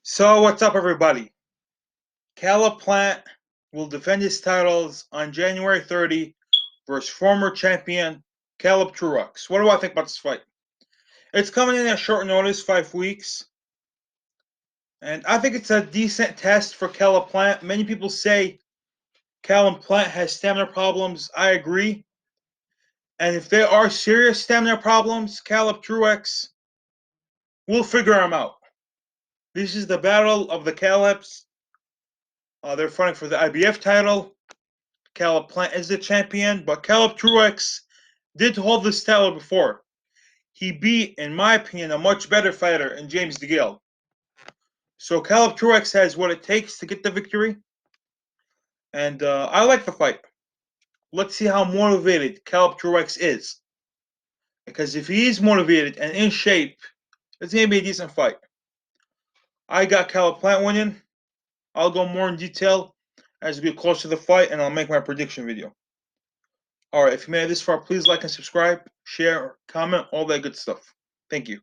So what's up, everybody? Caleb Plant will defend his titles on January 30 versus former champion Caleb Truax. What do I think about this fight? It's coming in at short notice, 5 weeks, and I think it's a decent test for Caleb Plant. Many people say Caleb Plant has stamina problems. I agree. And if there are serious stamina problems, Caleb Truax will figure them out. This is the battle of the Calebs. They're fighting for the IBF title. Caleb Plant is the champion, but Caleb Truax did hold this title before. He beat, in my opinion, a much better fighter in James DeGale. So Caleb Truax has what it takes to get the victory, and I like the fight. Let's see how motivated Caleb Truax is. Because if he is motivated and in shape, it's going to be a decent fight. I got Caleb Plant winning. I'll go more in detail as we get closer to the fight, and I'll make my prediction video. Alright, if you made it this far, please like and subscribe, share, comment, all that good stuff. Thank you.